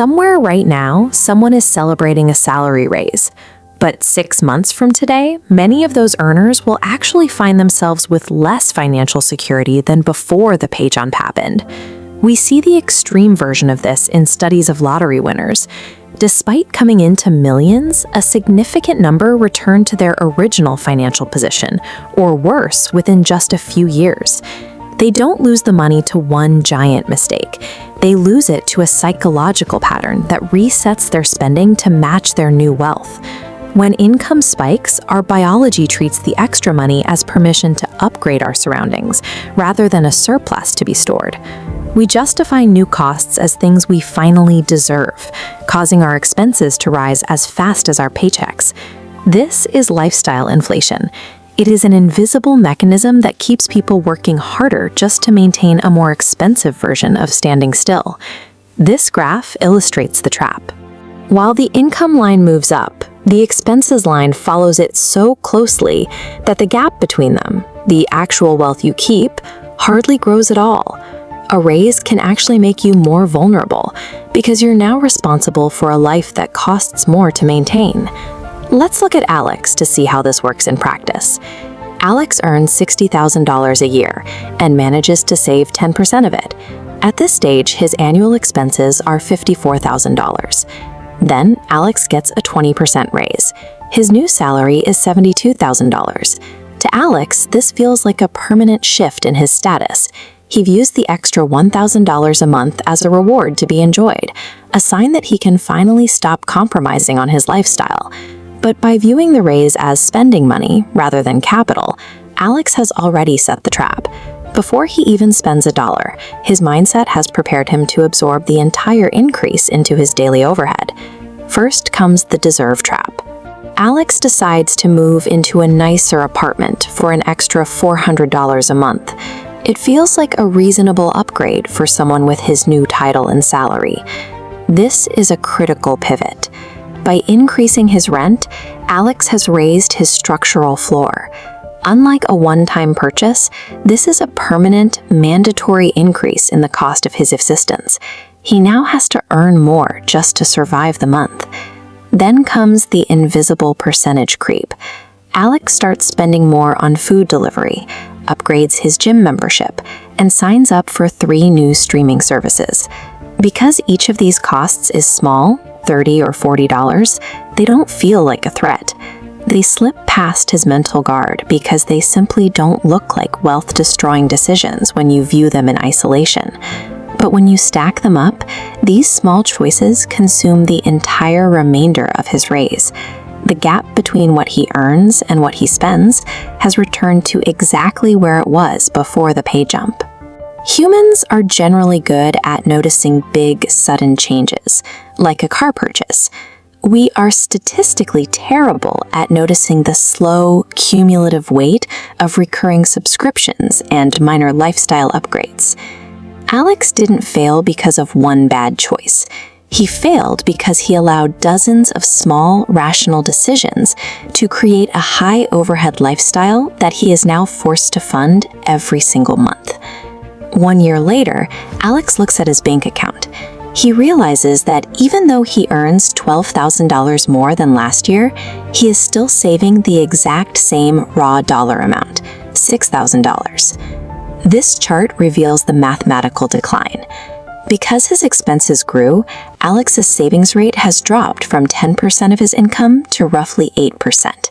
Somewhere right now, someone is celebrating a salary raise. But 6 months from today, many of those earners will actually find themselves with less financial security than before the pay jump happened. We see the extreme version of this in studies of lottery winners. Despite coming into millions, a significant number return to their original financial position, or worse, within just a few years. They don't lose the money to one giant mistake. They lose it to a psychological pattern that resets their spending to match their new wealth. When income spikes, our biology treats the extra money as permission to upgrade our surroundings, rather than a surplus to be stored. We justify new costs as things we finally deserve, causing our expenses to rise as fast as our paychecks. This is lifestyle inflation. It is an invisible mechanism that keeps people working harder just to maintain a more expensive version of standing still. This graph illustrates the trap. While the income line moves up, the expenses line follows it so closely that the gap between them, the actual wealth you keep, hardly grows at all. A raise can actually make you more vulnerable because you're now responsible for a life that costs more to maintain. Let's look at Alex to see how this works in practice. Alex earns $60,000 a year and manages to save 10% of it. At this stage, his annual expenses are $54,000. Then, Alex gets a 20% raise. His new salary is $72,000. To Alex, this feels like a permanent shift in his status. He views the extra $1,000 a month as a reward to be enjoyed, a sign that he can finally stop compromising on his lifestyle. But by viewing the raise as spending money rather than capital, Alex has already set the trap. Before he even spends a dollar, his mindset has prepared him to absorb the entire increase into his daily overhead. First comes the deserve trap. Alex decides to move into a nicer apartment for an extra $400 a month. It feels like a reasonable upgrade for someone with his new title and salary. This is a critical pivot. By increasing his rent, Alex has raised his structural floor. Unlike a one-time purchase, this is a permanent, mandatory increase in the cost of his existence. He now has to earn more just to survive the month. Then comes the invisible percentage creep. Alex starts spending more on food delivery, upgrades his gym membership, and signs up for 3 new streaming services. Because each of these costs is small, $30 or $40, they don't feel like a threat. They slip past his mental guard because they simply don't look like wealth-destroying decisions when you view them in isolation. But when you stack them up, these small choices consume the entire remainder of his raise. The gap between what he earns and what he spends has returned to exactly where it was before the pay jump. Humans are generally good at noticing big, sudden changes, like a car purchase. We are statistically terrible at noticing the slow, cumulative weight of recurring subscriptions and minor lifestyle upgrades. Alex didn't fail because of one bad choice. He failed because he allowed dozens of small, rational decisions to create a high overhead lifestyle that he is now forced to fund every single month. 1 year later, Alex looks at his bank account. He realizes that even though he earns $12,000 more than last year, he is still saving the exact same raw dollar amount, $6,000. This chart reveals the mathematical decline. Because his expenses grew, Alex's savings rate has dropped from 10% of his income to roughly 8%.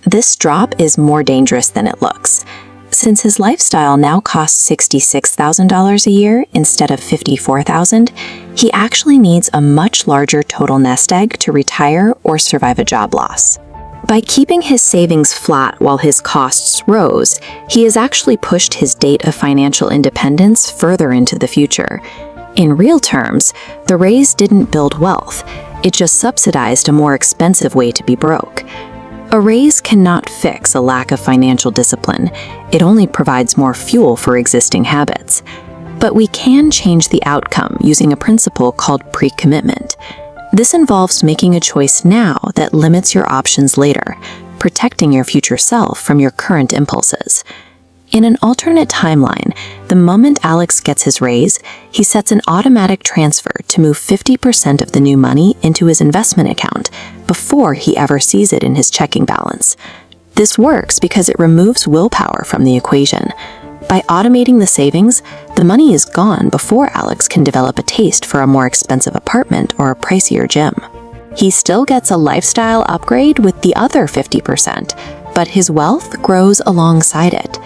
This drop is more dangerous than it looks. Since his lifestyle now costs $66,000 a year instead of $54,000, he actually needs a much larger total nest egg to retire or survive a job loss. By keeping his savings flat while his costs rose, he has actually pushed his date of financial independence further into the future. In real terms, the raise didn't build wealth, it just subsidized a more expensive way to be broke. A raise cannot fix a lack of financial discipline, it only provides more fuel for existing habits. But we can change the outcome using a principle called pre-commitment. This involves making a choice now that limits your options later, protecting your future self from your current impulses. In an alternate timeline, the moment Alex gets his raise, he sets an automatic transfer to move 50% of the new money into his investment account before he ever sees it in his checking balance. This works because it removes willpower from the equation. By automating the savings, the money is gone before Alex can develop a taste for a more expensive apartment or a pricier gym. He still gets a lifestyle upgrade with the other 50%, but his wealth grows alongside it.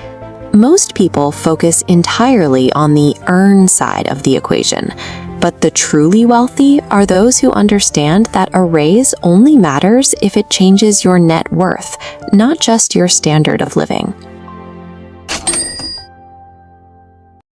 Most people focus entirely on the earn side of the equation, but the truly wealthy are those who understand that a raise only matters if it changes your net worth, not just your standard of living.